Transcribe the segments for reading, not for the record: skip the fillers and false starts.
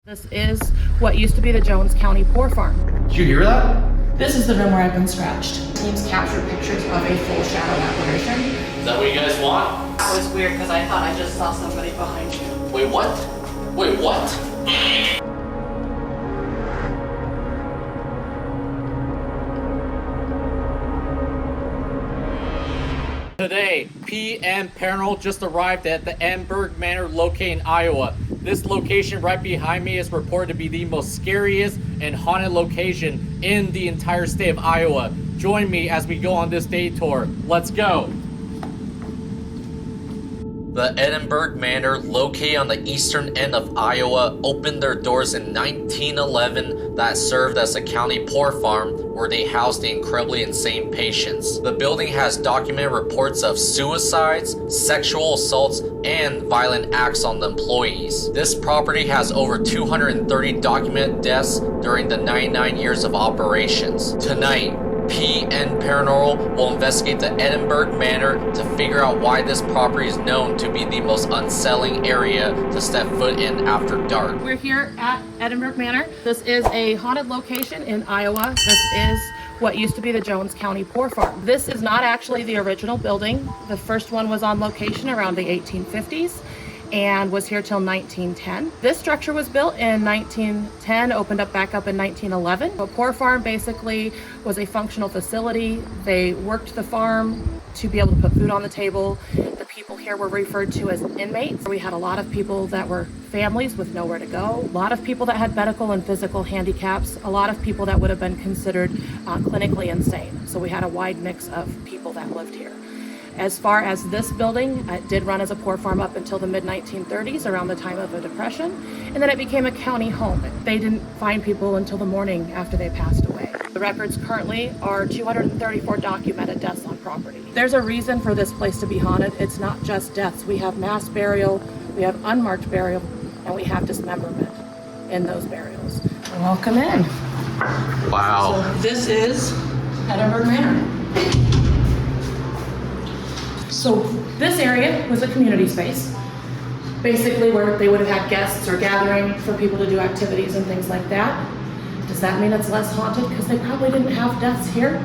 This is what used to be the Jones County Poor Farm. Did you hear that? This is the room where I've been scratched. Teams captured pictures of a full shadow apparition. Is that what you guys want? That was weird because I thought I just saw somebody behind you. Wait, what? Wait, what? Today, PM Paranormal just arrived at the Edinburg Manor located in Iowa. This location right behind me is reported to be the most scariest and haunted location in the entire state of Iowa. Join me as we go on this day tour. Let's go! The Edinburg Manor, located on the eastern end of Iowa, opened their doors in 1911 that served as a county poor farm where they housed the incredibly insane patients. The building has documented reports of suicides, sexual assaults, and violent acts on the employees. This property has over 230 documented deaths during the 99 years of operations. Tonight, PN Paranormal will investigate the Edinburg Manor to figure out why this property is known to be the most unsettling area to step foot in after dark. We're here at Edinburg Manor. This is a haunted location in Iowa. This is what used to be the Jones County Poor Farm. This is not actually the original building. The first one was on location around the 1850s and was here till 1910. This structure was built in 1910, opened up back up in 1911. A poor farm basically was a functional facility. They worked the farm to be able to put food on the table. The people here were referred to as inmates. We had a lot of people that were families with nowhere to go, a lot of people that had medical and physical handicaps, a lot of people that would have been considered clinically insane. So we had a wide mix of people that lived here. As far as this building, it did run as a poor farm up until the mid-1930s, around the time of the Depression, and then it became a county home. They didn't find people until the morning after they passed away. The records currently are 234 documented deaths on property. There's a reason for this place to be haunted. It's not just deaths. We have mass burial, we have unmarked burial, and we have dismemberment in those burials. Welcome in. Wow. So this is Edinburg Manor. So this area was a community space, basically where they would have had guests or gathering for people to do activities and things like that. Does that mean it's less haunted because they probably didn't have deaths here?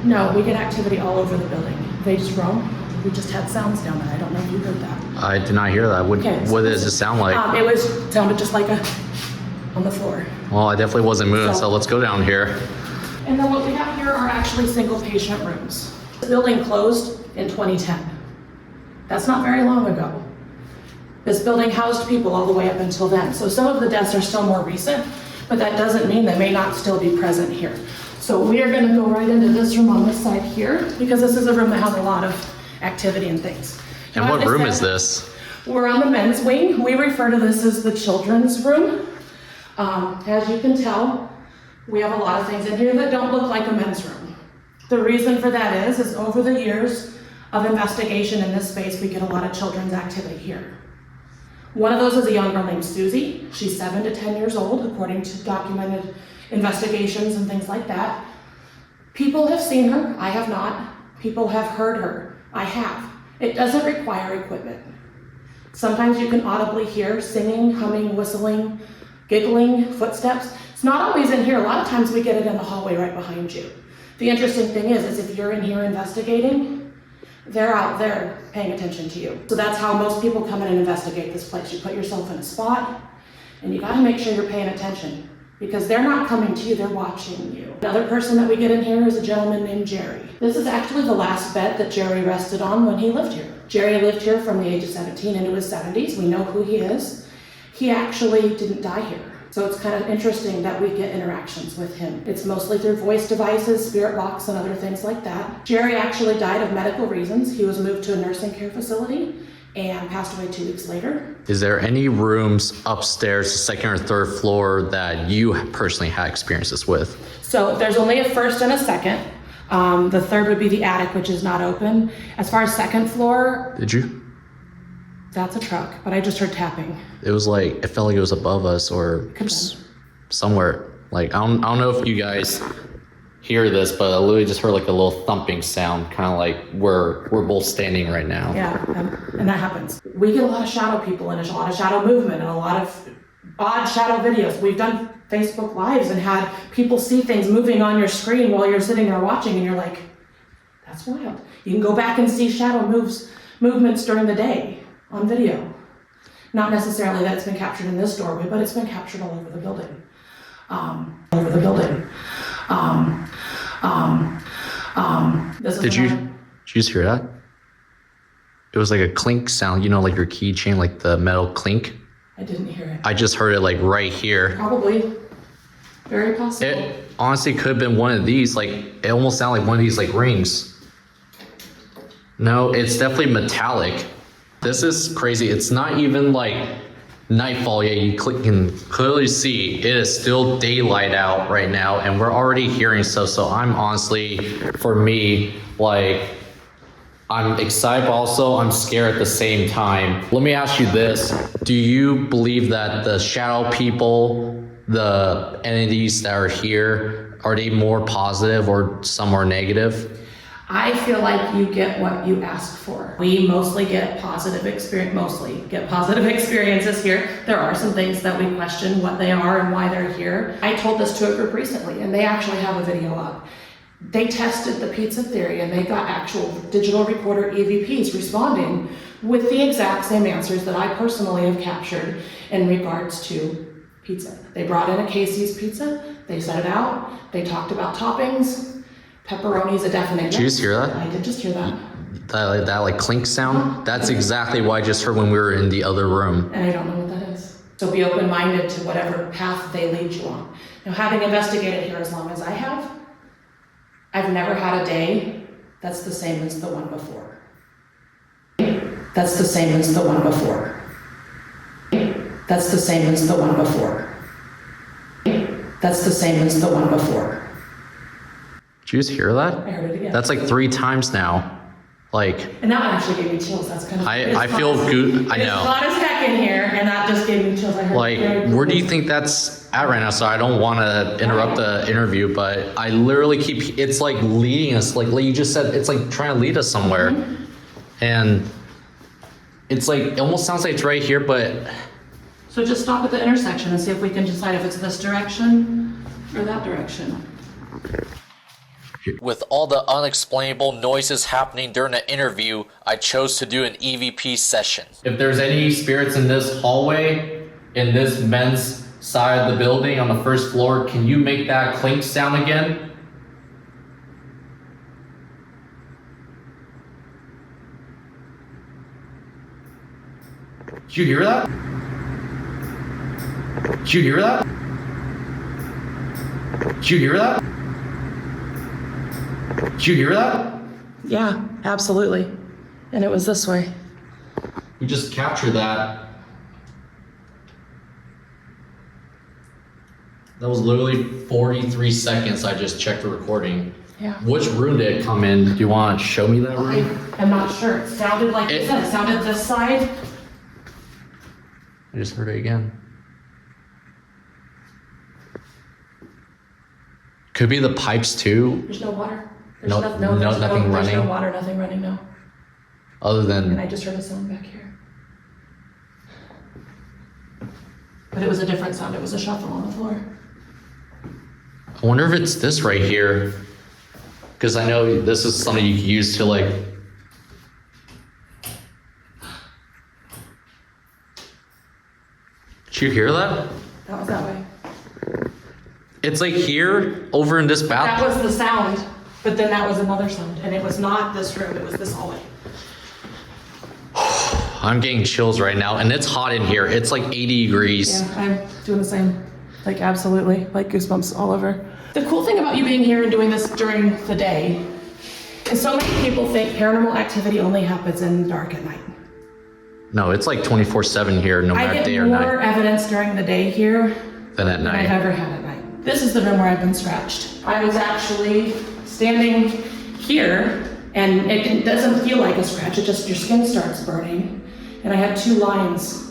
No, we get activity all over the building. They just roam. We just had sounds down there. I don't know if you heard that. I did not hear that. What does it sound like? It sounded just like on the floor. Well, I definitely wasn't moving, so let's go down here. And then what we have here are actually single patient rooms. The building closed in 2010. That's not very long ago. This building housed people all the way up until then. So some of the deaths are still more recent, but that doesn't mean they may not still be present here. So we are gonna go right into this room on this side here, because this is a room that has a lot of activity and things. And what room is this? We're on the men's wing. We refer to this as the children's room. As you can tell, we have a lot of things in here that don't look like a men's room. The reason for that is over the years of investigation in this space, we get a lot of children's activity here. One of those is a young girl named Susie. She's 7 to 10 years old, according to documented investigations and things like that. People have seen her, I have not. People have heard her, I have. It doesn't require equipment. Sometimes you can audibly hear singing, humming, whistling, giggling, footsteps. It's not always in here. A lot of times we get it in the hallway right behind you. The interesting thing is if you're in here investigating, they're out there paying attention to you. So that's how most people come in and investigate this place. You put yourself in a spot and you gotta make sure you're paying attention because they're not coming to you, they're watching you. Another person that we get in here is a gentleman named Jerry. This is actually the last bed that Jerry rested on when he lived here. Jerry lived here from the age of 17 into his 70s. We know who he is. He actually didn't die here. So it's kind of interesting that we get interactions with him. It's mostly through voice devices, spirit box, and other things like that. Jerry actually died of medical reasons. He was moved to a nursing care facility and passed away 2 weeks later. Is there any rooms upstairs, the second or third floor, that you personally had experiences with? So there's only a first and a second. The third would be the attic, which is not open. As far as second floor. Did you? That's a truck, but I just heard tapping. It was like, it felt like it was above us or somewhere. Like, I don't know if you guys hear this, but I literally just heard like a little thumping sound, kind of like where we're both standing right now. Yeah, and that happens. We get a lot of shadow people and a lot of shadow movement and a lot of odd shadow videos. We've done Facebook Lives and had people see things moving on your screen while you're sitting there watching, and you're like, that's wild. You can go back and see shadow movements during the day on video. Not necessarily that it's been captured in this doorway, but it's been captured all over the building. Did you just hear that? It was like a clink sound, you know, like your keychain, like the metal clink. I didn't hear it. I just heard it like right here. Probably. Very possible. It honestly could have been one of these, like, it almost sounded like one of these like rings. No, it's definitely metallic. This is crazy. It's not even like nightfall yet. You can clearly see it is still daylight out right now, and we're already hearing stuff. So I'm honestly, for me, like, I'm excited, but also I'm scared at the same time. Let me ask you this. Do you believe that the shadow people, the entities that are here, are they more positive or some are negative? I feel like you get what you ask for. We mostly get positive experiences here. There are some things that we question what they are and why they're here. I told this to a group recently, and they actually have a video up. They tested the pizza theory, and they got actual digital recorder EVPs responding with the exact same answers that I personally have captured in regards to pizza. They brought in a Casey's pizza, they set it out, they talked about toppings. Pepperoni's a definite yes. Did you just hear that? I did just hear that. That like clink sound? That's exactly what I just heard when we were in the other room. And I don't know what that is. So be open-minded to whatever path they lead you on. Now, having investigated here as long as I have, I've never had a day that's the same as the one before. That's the same as the one before. That's the same as the one before. That's the same as the one before. Did you just hear that? I heard it again. That's like 3 times now. Like. And that one actually gave me chills. That's kind of. I feel good. I know. It's hot as heck in here, and that just gave me chills. I heard like, where do you think that's at right now? So I don't want to interrupt the interview, but I literally keep. It's like leading us. Like you just said, it's like trying to lead us somewhere, and it's like it almost sounds like it's right here, but. So just stop at the intersection and see if we can decide if it's this direction or that direction. With all the unexplainable noises happening during the interview, I chose to do an EVP session. If there's any spirits in this hallway, in this men's side of the building on the first floor, can you make that clink sound again? Did you hear that? Did you hear that? Did you hear that? Did you hear that? Yeah, absolutely. And it was this way. We just captured that. That was literally 43 seconds. I just checked the recording. Yeah. Which room did it come in? Do you want to show me that room? I'm not sure. It sounded like it sounded this side. I just heard it again. Could be the pipes too. There's no water. There's nothing running. There's no water, nothing running, no. Other than. And I just heard a sound back here. But it was a different sound. It was a shuffle on the floor. I wonder if it's this right here. Because I know this is something you can use to like. Did you hear that? That was that way. It's like here, over in this bathroom. That was the sound, but then that was another sound. And it was not this room, it was this hallway. I'm getting chills right now, and it's hot in here. It's like 80 degrees. Yeah, I'm doing the same. Like, absolutely. Like, goosebumps all over. The cool thing about you being here and doing this during the day is so many people think paranormal activity only happens in the dark at night. No, it's like 24/7 here, no matter day or night. I get more evidence during the day here than at night. I've ever had at night. This is the room where I've been scratched. I was actually standing here, and it doesn't feel like a scratch, it just, your skin starts burning. And I had 2 lines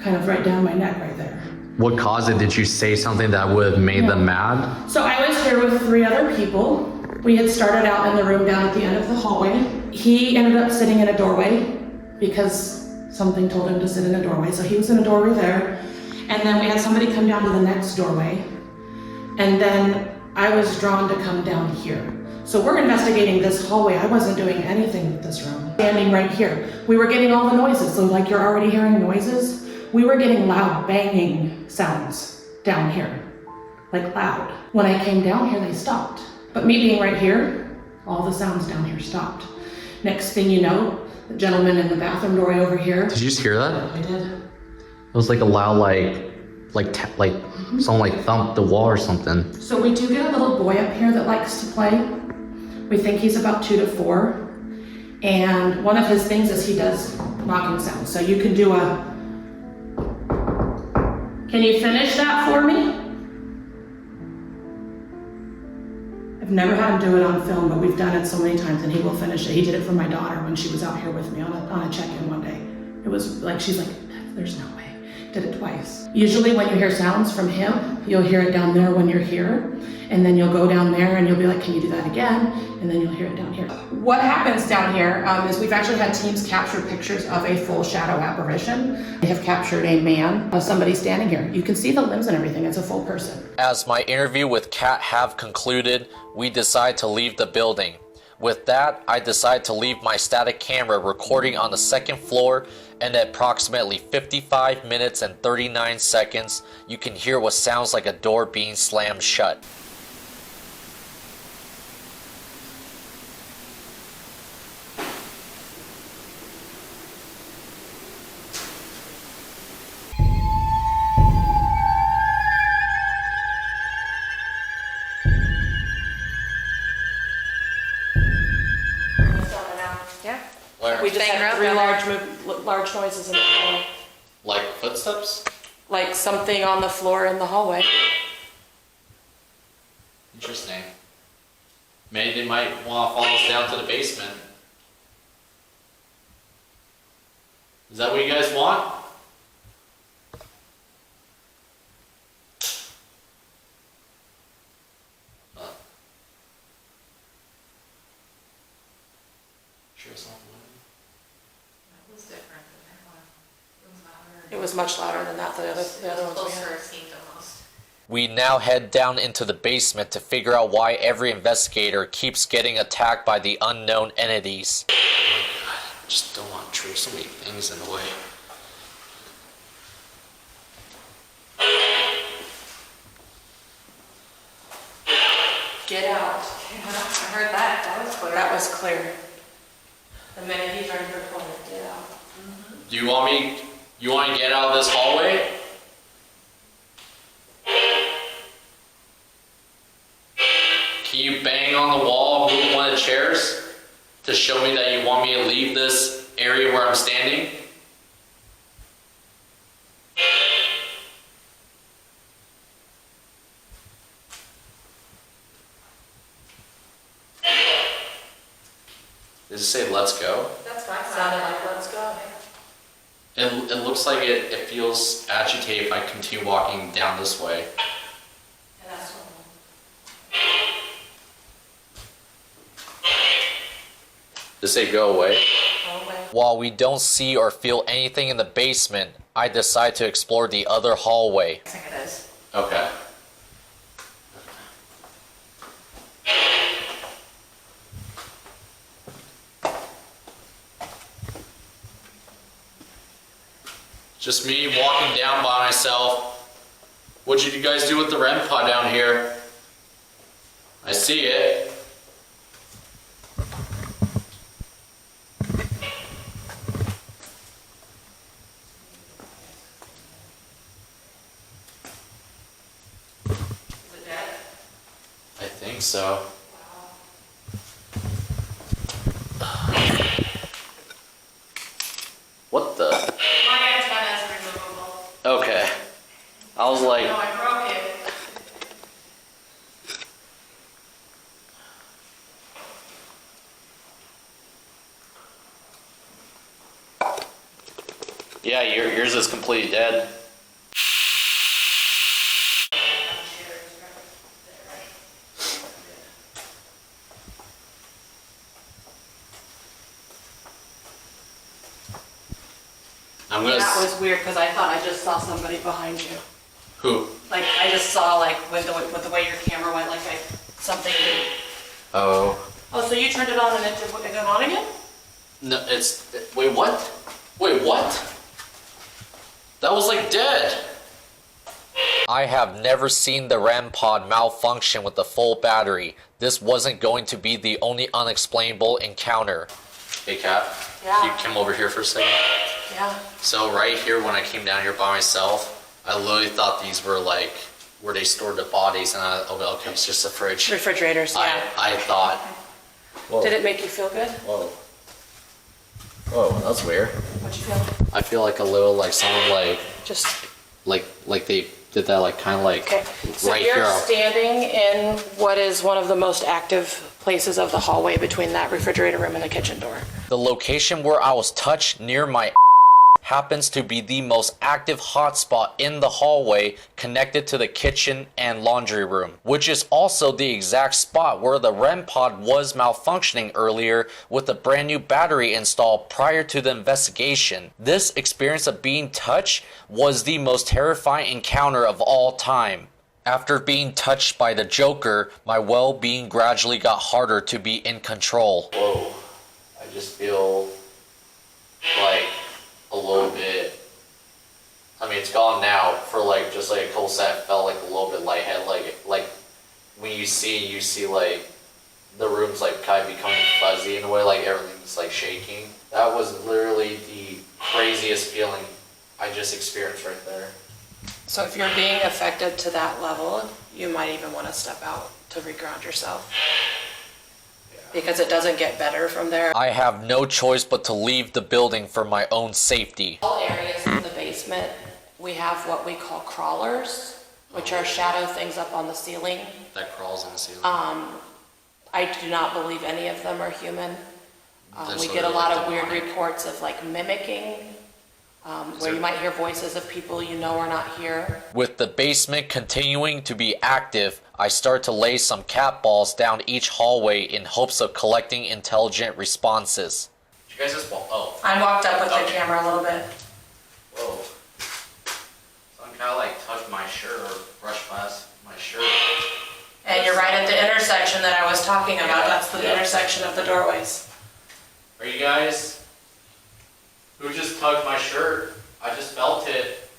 kind of right down my neck right there. What caused it? Did you say something that would have made them mad? So I was here with 3 other people. We had started out in the room down at the end of the hallway. He ended up sitting in a doorway because something told him to sit in a doorway. So he was in a doorway there. And then we had somebody come down to the next doorway. And then I was drawn to come down here. So we're investigating this hallway. I wasn't doing anything with this room. Standing right here. We were getting all the noises. So like you're already hearing noises. We were getting loud banging sounds down here. Like loud. When I came down here, they stopped. But me being right here, all the sounds down here stopped. Next thing you know, the gentleman in the bathroom doorway over here. Did you just hear that? I did. It was like a loud, someone like thumped the wall or something. So we do get a little boy up here that likes to play. We think he's about 2 to 4. And one of his things is he does knocking sounds. So you can do can you finish that for me? I've never had him do it on film, but we've done it so many times and he will finish it. He did it for my daughter when she was out here with me on a check-in one day. It was like, she's like, there's no way. Did it twice. Usually when you hear sounds from him, you'll hear it down there when you're here, and then you'll go down there and you'll be like, can you do that again? And then you'll hear it down here. What happens down here is we've actually had teams capture pictures of a full shadow apparition. They have captured a man, somebody standing here. You can see the limbs and everything, it's a full person. As my interview with Kat have concluded, we decide to leave the building. With that, I decide to leave my static camera recording on the second floor, and at approximately 55 minutes and 39 seconds, you can hear what sounds like a door being slammed shut. Yeah. Where? We just had 3 large noises in the hallway. Like footsteps? Like something on the floor in the hallway. Interesting. Maybe they might want to follow us down to the basement. Is that what you guys want? Sure it's not It was different than that one. It was louder. It was much louder than that, the other ones we Closer, had. it seemed almost. We now head down into the basement to figure out why every investigator keeps getting attacked by the unknown entities. Oh my god, I just don't want to throw so many things in the way. Get out. I heard that. That was clear. That was clear. The minute he turned her corner, get out. Do you want to get out of this hallway? Can you bang on the wall, move one of the chairs to show me that you want me to leave this area where I'm standing? Does it say let's go? That's fine. Sounded like let's go. It looks like it feels agitated if I continue walking down this way. And that's what. Does it say go away? Go away. While we don't see or feel anything in the basement, I decide to explore the other hallway. I think it is. Okay. Just me walking down by myself. What did you guys do with the REM pod down here? I see it. Is it dead? I think so. What the? My antenna is removable. Okay. I was like, No, I broke it. yeah, yours is completely dead. I'm gonna. That was weird because I thought I just saw somebody behind you. Who? Like I just saw like with the way your camera went, like something. Oh. Oh, so you turned it on and it went on again? No, it's. Wait, what? Wait, what? That was like dead. I have never seen the REM pod malfunction with the full battery. This wasn't going to be the only unexplainable encounter. Hey, Kat. Yeah. You come over here for a second. Yeah. So right here, when I came down here by myself, I literally thought these were like where they stored the bodies, and okay, it's just a fridge. Refrigerators, yeah. I thought. Whoa. Did it make you feel good? Whoa. Whoa, that's weird. What'd you feel? I feel like a little like someone like Just. like they did that like kind of like Okay. So right you're here. standing in what is one of the most active places of the hallway between that refrigerator room and the kitchen door. The location where I was touched near my happens to be the most active hotspot in the hallway connected to the kitchen and laundry room, which is also the exact spot where the REM pod was malfunctioning earlier with a brand new battery installed prior to the investigation. This experience of being touched was the most terrifying encounter of all time. After being touched by the Joker, my well-being gradually got harder to be in control. Whoa, I just feel like a little bit. I mean, it's gone now. For like just like a couple seconds, felt like a little bit lightheaded. Like when you see like the room's like kind of becoming fuzzy in a way, like everything's like shaking. That was literally the craziest feeling I just experienced right there. So if you're being affected to that level, you might even want to step out to reground yourself. Because it doesn't get better from there. I have no choice but to leave the building for my own safety. All areas in the basement, we have what we call crawlers, which are shadow things up on the ceiling. That crawls on the ceiling. I do not believe any of them are human. That's We what get a I lot like of to weird believe. reports of like mimicking, where you might hear voices of people you know are not here. With the basement continuing to be active, I start to lay some cat balls down each hallway in hopes of collecting intelligent responses. Did you guys just walk? Oh. I walked up with Okay. the camera a little bit. Whoa. Someone kind of like touched my shirt or brushed past my shirt. And you're right at the intersection that I was talking about. Yeah, That's the yeah. intersection of the doorways. Are you guys? Who just tugged my shirt? I just felt it.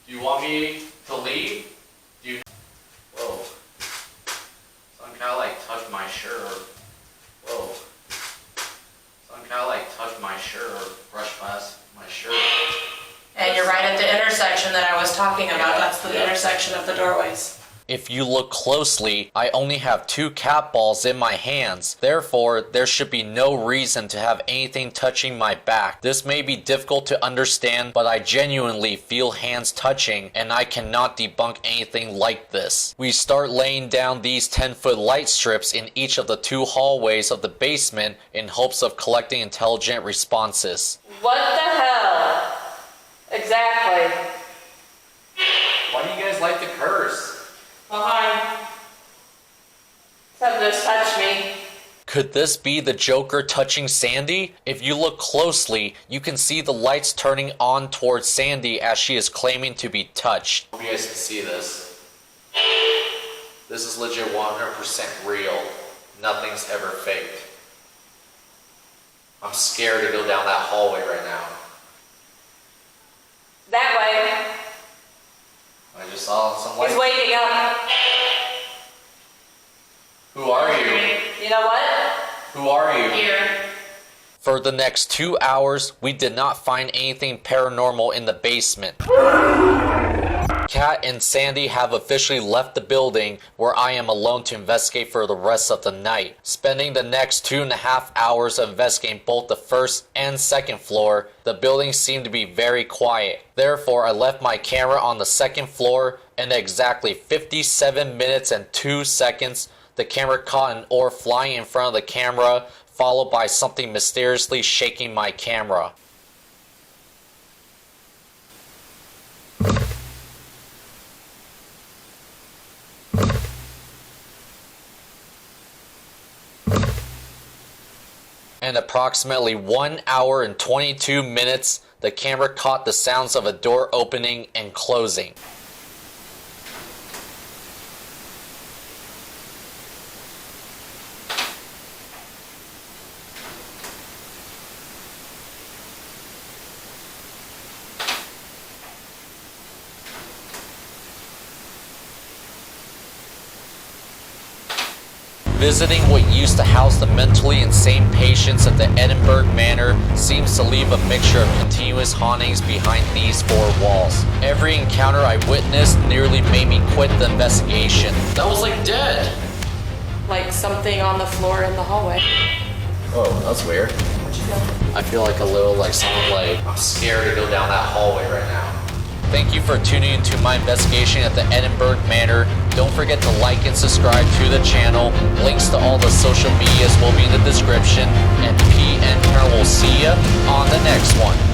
Do you want me to leave? Do you? Whoa. Someone kind of like touched my shirt or. Whoa. Someone kind of like touched my shirt or brushed past my shirt. And you're right at the intersection that I was talking about. Yeah, That's the yeah. intersection of the doorways. If you look closely, I only have 2 cat balls in my hands. Therefore, there should be no reason to have anything touching my back. This may be difficult to understand, but I genuinely feel hands touching, and I cannot debunk anything like this. We start laying down these 10-foot light strips in each of the 2 hallways of the basement in hopes of collecting intelligent responses. What the hell? Exactly. Why do you guys like to curse? Oh, hi. Something just touched me. Could this be the Joker touching Sandy? If you look closely, you can see the lights turning on towards Sandy as she is claiming to be touched. Hope you guys can see this. This is legit 100% real. Nothing's ever faked. I'm scared to go down that hallway right now. That way. I just saw some light. He's waking up. Who are you? You know what? Who are you? Here. For the next 2 hours, we did not find anything paranormal in the basement. Kat and Sandy have officially left the building, where I am alone to investigate for the rest of the night. Spending the next 2.5 hours investigating both the first and second floor, the building seemed to be very quiet. Therefore, I left my camera on the second floor, and at exactly 57 minutes and 2 seconds, the camera caught an oar flying in front of the camera, followed by something mysteriously shaking my camera. and approximately 1 hour and 22 minutes, the camera caught the sounds of a door opening and closing. Visiting what used to house the mentally insane patients at the Edinburg Manor seems to leave a mixture of continuous hauntings behind these four walls. Every encounter I witnessed nearly made me quit the investigation. That was like dead. Like something on the floor in the hallway. Oh, that's weird. What you feel? I feel like a little like someone like, I'm scared to go down that hallway right now. Thank you for tuning into my investigation at the Edinburg Manor. Don't forget to like and subscribe to the channel. Links to all the social medias will be in the description. And P and P will see ya on the next one.